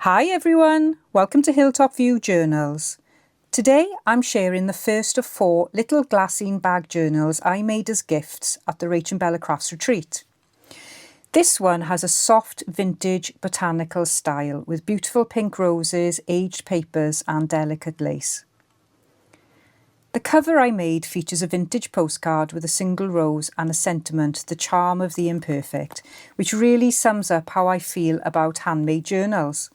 Hi everyone, welcome to Hilltop View Journals. Today I'm sharing the first of 4 little glassine bag journals I made as gifts at the Rach and Bella Crafts retreat. This one has a soft vintage botanical style with beautiful pink roses, aged papers and delicate lace. The cover I made features a vintage postcard with a single rose and a sentiment, the charm of the imperfect, which really sums up how I feel about handmade journals.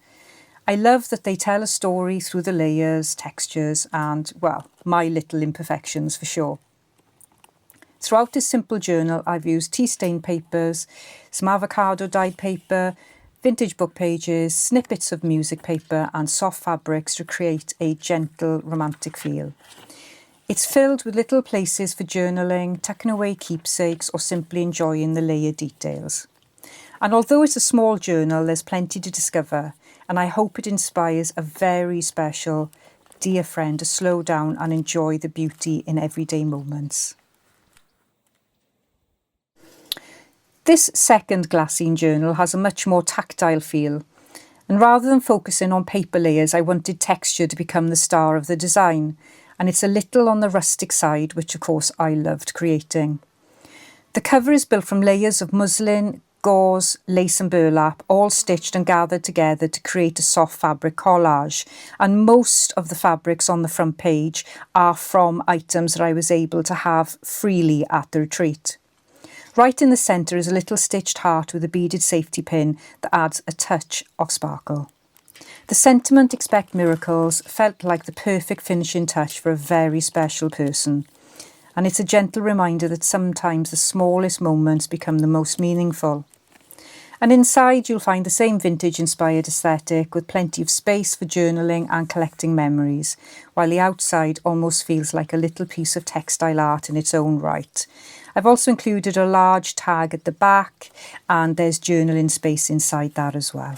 I love that they tell a story through the layers, textures and, well, my little imperfections for sure. Throughout this simple journal I've used tea-stained papers, some avocado dyed paper, vintage book pages, snippets of music paper and soft fabrics to create a gentle romantic feel. It's filled with little places for journaling, tucking away keepsakes or simply enjoying the layered details. And although it's a small journal, there's plenty to discover, and I hope it inspires a very special dear friend to slow down and enjoy the beauty in everyday moments. This second glassine journal has a much more tactile feel, and rather than focusing on paper layers, I wanted texture to become the star of the design, and it's a little on the rustic side, which of course I loved creating. The cover is built from layers of muslin, gauze, lace and burlap, all stitched and gathered together to create a soft fabric collage, and most of the fabrics on the front page are from items that I was able to have freely at the retreat. Right in the centre is a little stitched heart with a beaded safety pin that adds a touch of sparkle. The sentiment, "Expect miracles," felt like the perfect finishing touch for a very special person. And it's a gentle reminder that sometimes the smallest moments become the most meaningful. And inside you'll find the same vintage-inspired aesthetic with plenty of space for journaling and collecting memories, while the outside almost feels like a little piece of textile art in its own right. I've also included a large tag at the back, and there's journaling space inside that as well.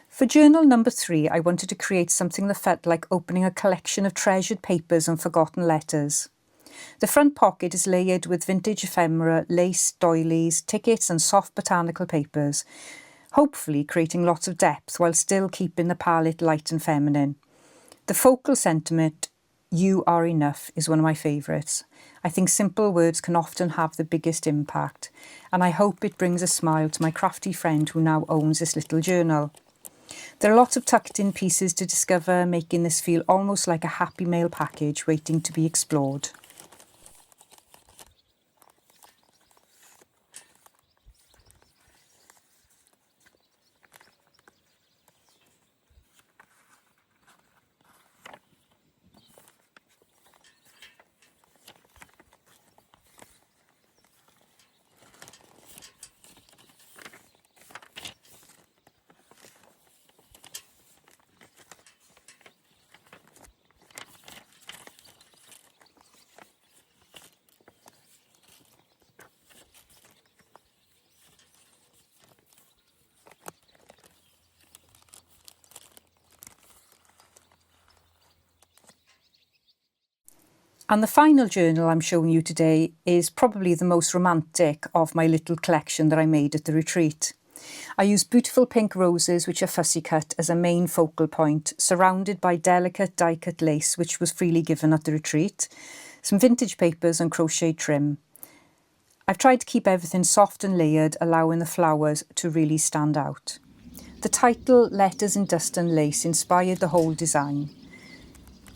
For journal number 3, I wanted to create something that felt like opening a collection of treasured papers and forgotten letters. The front pocket is layered with vintage ephemera, lace, doilies, tickets and soft botanical papers, hopefully creating lots of depth while still keeping the palette light and feminine. The focal sentiment, "You are enough," is one of my favourites. I think simple words can often have the biggest impact, and I hope it brings a smile to my crafty friend who now owns this little journal. There are lots of tucked in pieces to discover, making this feel almost like a happy mail package waiting to be explored. And the final journal I'm showing you today is probably the most romantic of my little collection that I made at the retreat. I used beautiful pink roses, which are fussy cut, as a main focal point, surrounded by delicate die-cut lace, which was freely given at the retreat, some vintage papers and crochet trim. I've tried to keep everything soft and layered, allowing the flowers to really stand out. The title, "Letters in Dust and Lace," inspired the whole design.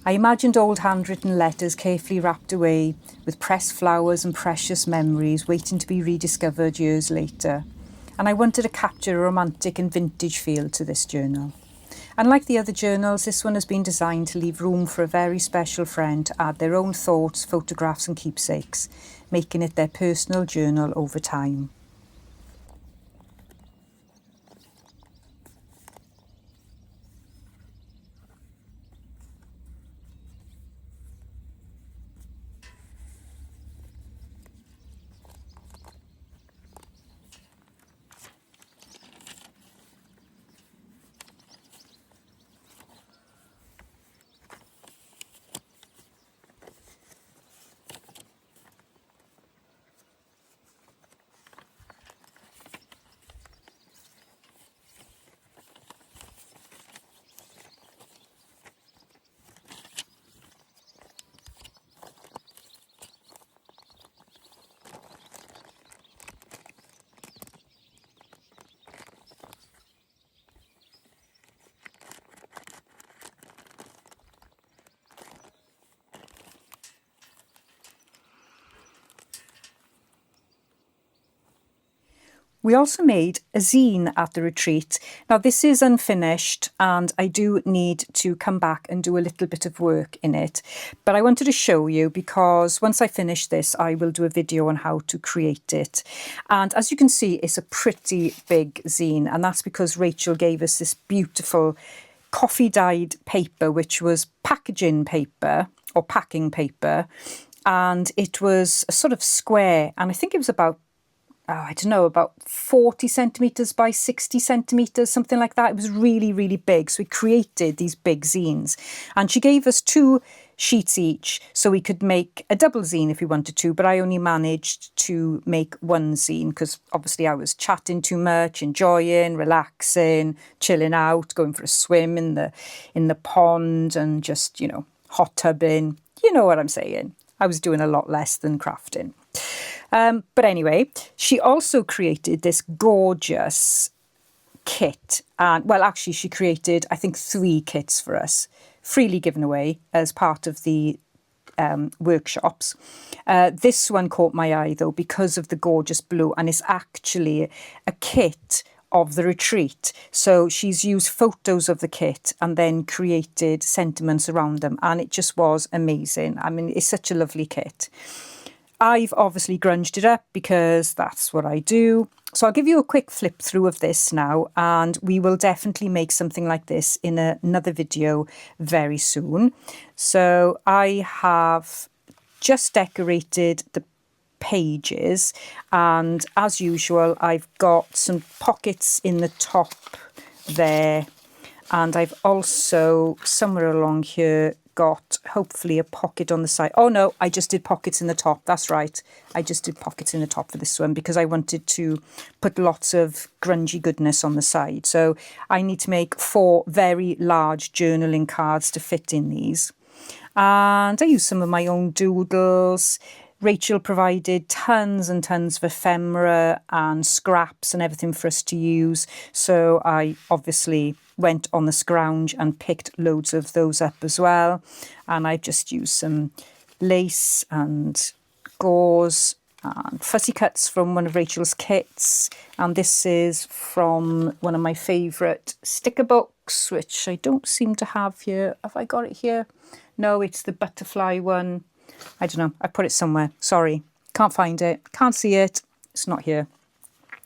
I imagined old handwritten letters carefully wrapped away with pressed flowers and precious memories waiting to be rediscovered years later. And I wanted to capture a romantic and vintage feel to this journal. And like the other journals, this one has been designed to leave room for a very special friend to add their own thoughts, photographs and keepsakes, making it their personal journal over time. We also made a zine at the retreat. Now this is unfinished and I do need to come back and do a little bit of work in it. But I wanted to show you because once I finish this, I will do a video on how to create it. And as you can see, it's a pretty big zine, and that's because Rachel gave us this beautiful coffee dyed paper, which was packaging paper or packing paper. And it was a sort of square, and I think it was about I don't know, about 40 centimetres by 60 centimetres, something like that. It was really, really big. So we created these big zines. And she gave us 2 sheets each, so we could make a double zine if we wanted to, but I only managed to make 1 zine because obviously I was chatting too much, enjoying, relaxing, chilling out, going for a swim in the pond and just, you know, hot tubbing. You know what I'm saying. I was doing a lot less than crafting. But anyway, she also created this gorgeous kit. And well, actually, she created, I think, 3 kits for us, freely given away as part of the workshops. This one caught my eye, though, because of the gorgeous blue. And it's actually a kit of the retreat. So she's used photos of the kit and then created sentiments around them. And it just was amazing. I mean, it's such a lovely kit. I've obviously grunged it up because that's what I do. So I'll give you a quick flip through of this now, and we will definitely make something like this in another video very soon. So I have just decorated the pages, and as usual, I've got some pockets in the top there, and I've also somewhere along here got hopefully a pocket on the side. Oh no, I just did pockets in the top. That's right. I just did pockets in the top for this one because I wanted to put lots of grungy goodness on the side. So I need to make 4 very large journaling cards to fit in these. And I used some of my own doodles. Rachel provided tons and tons of ephemera and scraps and everything for us to use. So I obviously went on the scrounge and picked loads of those up as well. And I've just used some lace and gauze and fuzzy cuts from one of Rachel's kits. And this is from one of my favourite sticker books, which I don't seem to have here. Have I got it here? No, it's the butterfly one. I don't know. I put it somewhere. Sorry. Can't find it. Can't see it. It's not here.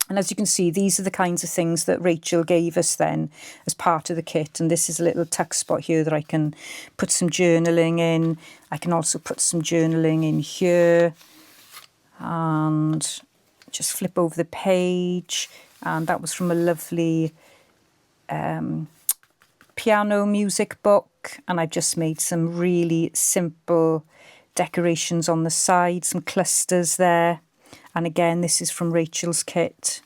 And as you can see, these are the kinds of things that Rachel gave us then as part of the kit. And this is a little tuck spot here that I can put some journaling in. I can also put some journaling in here. And just flip over the page. And that was from a lovely piano music book. And I've just made some really simple decorations on the side, some clusters there. And again, this is from Rachel's kit.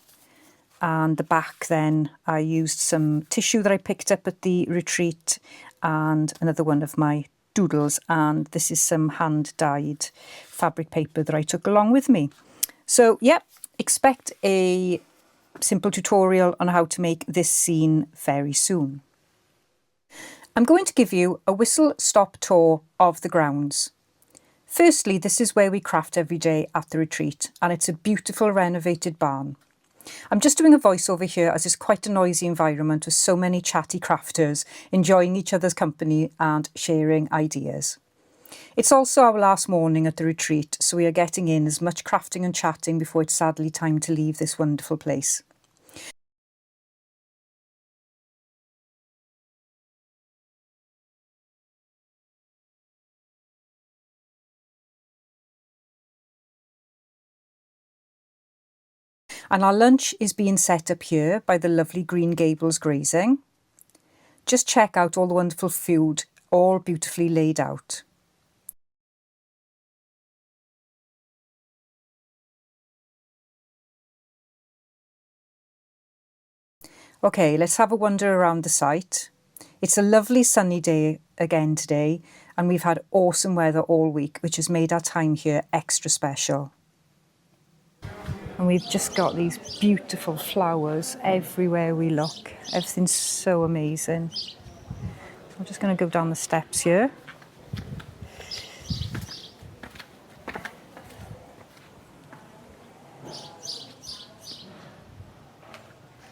And the back then, I used some tissue that I picked up at the retreat and another one of my doodles. And this is some hand-dyed fabric paper that I took along with me. So, yeah, expect a simple tutorial on how to make this zine very soon. I'm going to give you a whistle-stop tour of the grounds. Firstly, this is where we craft every day at the retreat, and it's a beautiful renovated barn. I'm just doing a voiceover here as it's quite a noisy environment with so many chatty crafters enjoying each other's company and sharing ideas. It's also our last morning at the retreat, so we are getting in as much crafting and chatting before it's sadly time to leave this wonderful place. And our lunch is being set up here by the lovely Green Gables Grazing. Just check out all the wonderful food, all beautifully laid out. Okay, let's have a wander around the site. It's a lovely sunny day again today, and we've had awesome weather all week, which has made our time here extra special. And we've just got these beautiful flowers everywhere we look. Everything's so amazing. I'm just going to go down the steps here.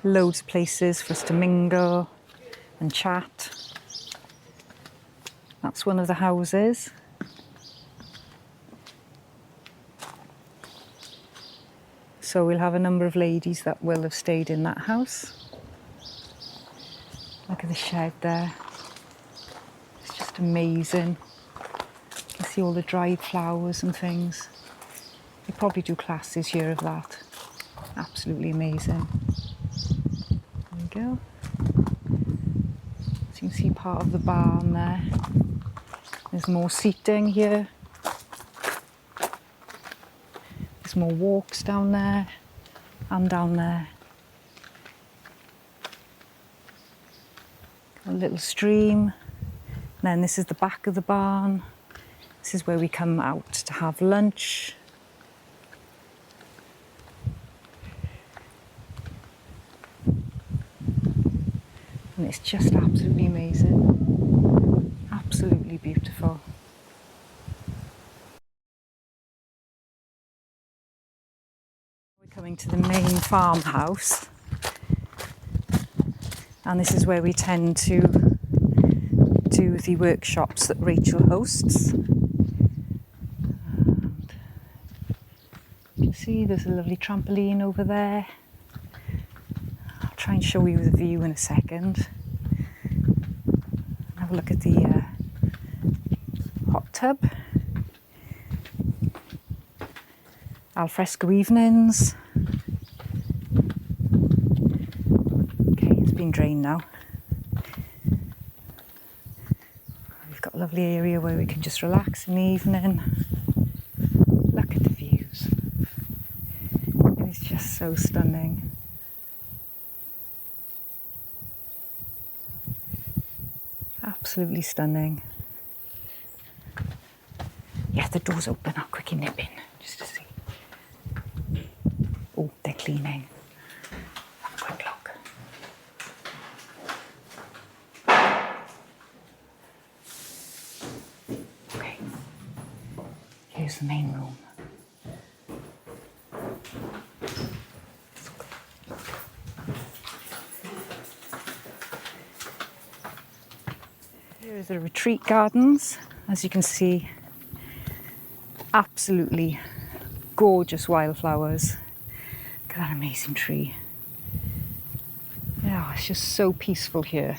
Loads of places for us to mingle and chat. That's one of the houses. So we'll have a number of ladies that will have stayed in that house. Look at the shed there. It's just amazing. You can see all the dried flowers and things. They probably do classes here of that. Absolutely amazing. There we go. So you can see part of the barn there. There's more seating here. There's more walks down there and down there. A little stream. And then this is the back of the barn. This is where we come out to have lunch. And it's just absolutely amazing. Absolutely beautiful. We're coming to the main farmhouse. And this is where we tend to do the workshops that Rachel hosts. And you can see there's a lovely trampoline over there. I'll try and show you the view in a second. Have a look at the hot tub. Alfresco evenings. Okay, it's been drained now. We've got a lovely area where we can just relax in the evening. Look at the views. It is just so stunning. Absolutely stunning. Yeah, the door's open. I'll quickly nip in just to see. Oh, they're cleaning. Have a quick look. Okay, here's the main room. Here is the retreat gardens. As you can see, absolutely gorgeous wildflowers. Look at that amazing tree. Yeah, it's just so peaceful here.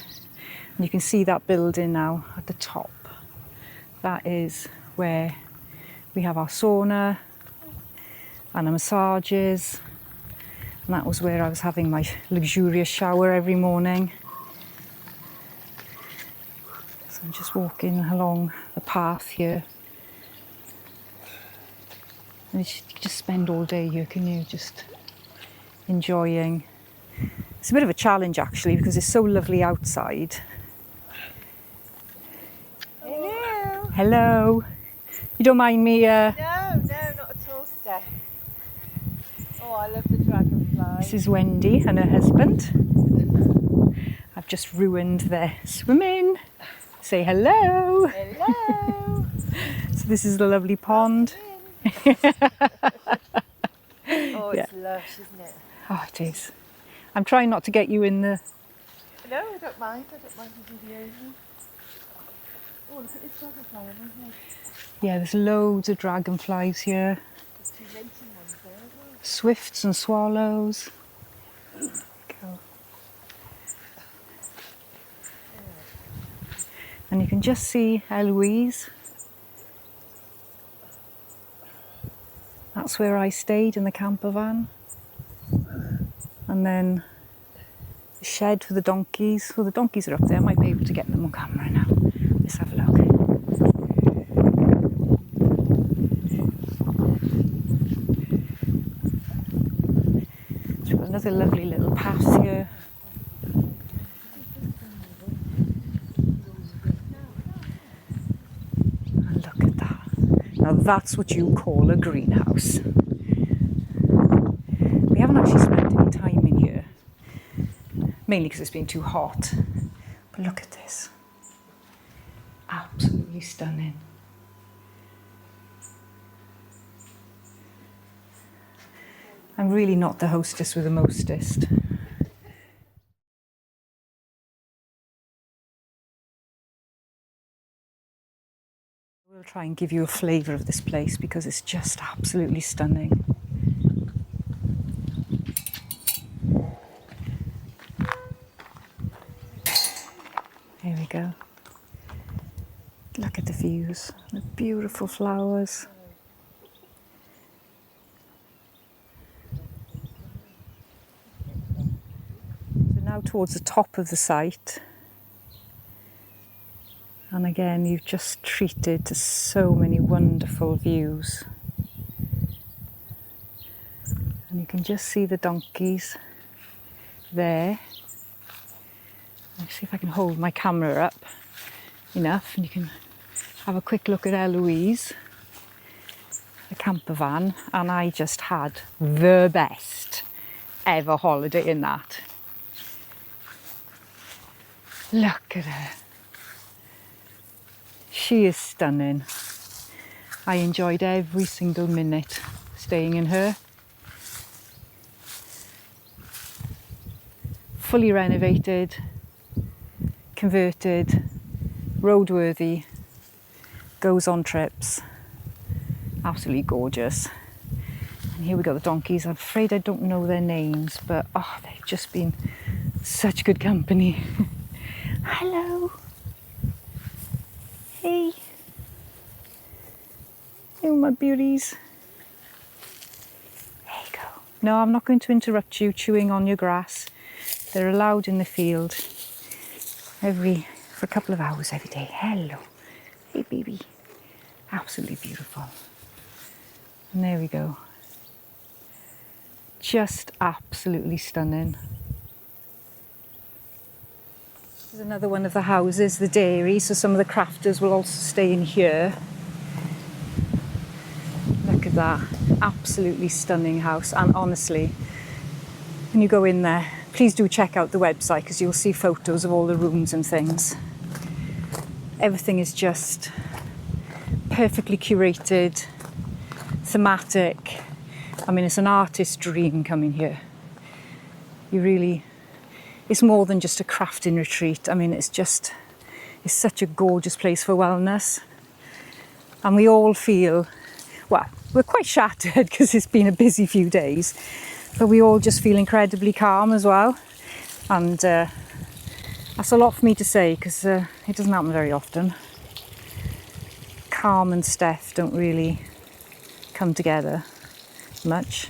And you can see that building now at the top. That is where we have our sauna and our massages. And that was where I was having my luxurious shower every morning. So I'm just walking along the path here. And you just spend all day here, can you? Just enjoying. It's a bit of a challenge actually because it's so lovely outside. Hello. Hello. You don't mind me? No, not at all, Steph. Oh, I love the dragonfly. This is Wendy and her husband. I've just ruined their swimming. Say hello. Hello. So this is the lovely pond. Oh, it's lush, isn't it? Oh, it is. I'm trying not to get you in the... No, I don't mind. I don't mind the videos. Oh, look at this dragonfly, isn't it? Yeah, there's loads of dragonflies here. There's 2 mating ones there as well. Swifts and swallows. Go. And you can just see Eloise. That's where I stayed in the camper van. And then the shed for the donkeys. Well, the donkeys are up there. I might be able to get them on camera now. Let's have a look. So we've got another lovely little path here. And look at that. Now that's what you call a greenhouse. We haven't actually spent any time in here, mainly because it's been too hot. But look at this. Absolutely stunning. I'm really not the hostess with the mostest. We'll try and give you a flavour of this place because it's just absolutely stunning. Here we go. Look at the views, the beautiful flowers. So now towards the top of the site. And again, you've just treated to so many wonderful views. And you can just see the donkeys there. Let's see if I can hold my camera up enough and you can have a quick look at Eloise, the camper van, and I just had the best ever holiday in that. Look at her. She is stunning. I enjoyed every single minute staying in her. Fully renovated, converted, roadworthy, goes on trips. Absolutely gorgeous. And here we got the donkeys. I'm afraid I don't know their names, but oh, they've just been such good company. Hello. Hey. Oh, my beauties. There you go. No, I'm not going to interrupt you chewing on your grass. They're allowed in the field for a couple of hours every day. Hello. Hey, baby. Absolutely beautiful. And there we go. Just absolutely stunning. There's another one of the houses, the dairy, so some of the crafters will also stay in here. Look at that. Absolutely stunning house. And honestly, when you go in there, please do check out the website because you'll see photos of all the rooms and things. Everything is just perfectly curated, thematic. I mean, it's an artist's dream coming here. It's more than just a crafting retreat. I mean, it's such a gorgeous place for wellness. And we all feel, well, we're quite shattered because it's been a busy few days, but we all just feel incredibly calm as well. And that's a lot for me to say because it doesn't happen very often. Calm and Steph don't really come together much.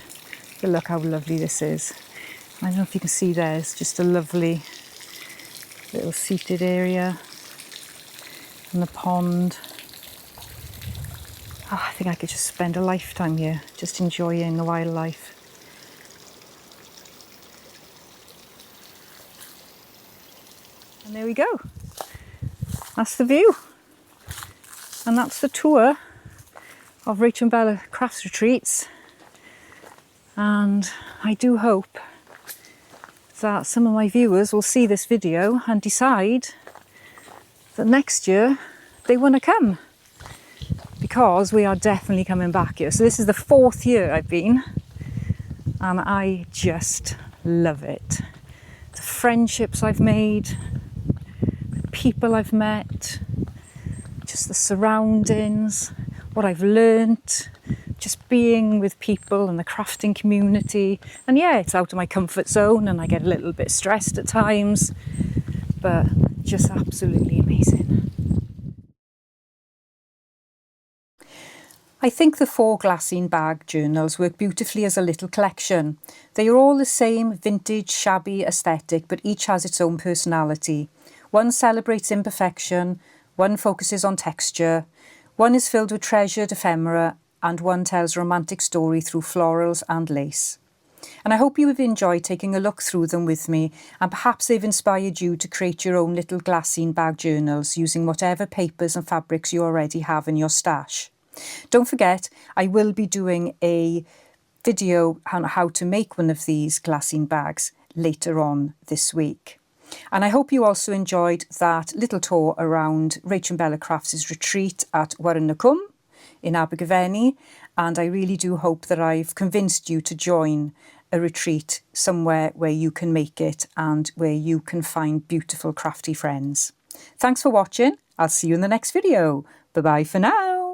But look how lovely this is. I don't know if you can see there's just a lovely little seated area and the pond. Oh, I think I could just spend a lifetime here just enjoying the wildlife. And there we go. That's the view. And that's the tour of Rachel and Bella Crafts Retreats. And I do hope that some of my viewers will see this video and decide that next year they want to come, because we are definitely coming back here. So this is the 4th year I've been, and I just love it. The friendships I've made, the people I've met, just the surroundings, what I've learnt, just being with people and the crafting community. And yeah, it's out of my comfort zone and I get a little bit stressed at times, but just absolutely amazing. I think the 4 Glassine bag journals work beautifully as a little collection. They are all the same vintage, shabby aesthetic, but each has its own personality. One celebrates imperfection, one focuses on texture, one is filled with treasured ephemera, and one tells a romantic story through florals and lace. And I hope you have enjoyed taking a look through them with me, and perhaps they've inspired you to create your own little Glassine bag journals using whatever papers and fabrics you already have in your stash. Don't forget, I will be doing a video on how to make one of these Glassine bags later on this week. And I hope you also enjoyed that little tour around Rachel Bella Crafts' retreat at Warrenacwm in Abergavenny, and I really do hope that I've convinced you to join a retreat somewhere where you can make it and where you can find beautiful crafty friends. Thanks for watching. I'll see you in the next video. Bye bye for now.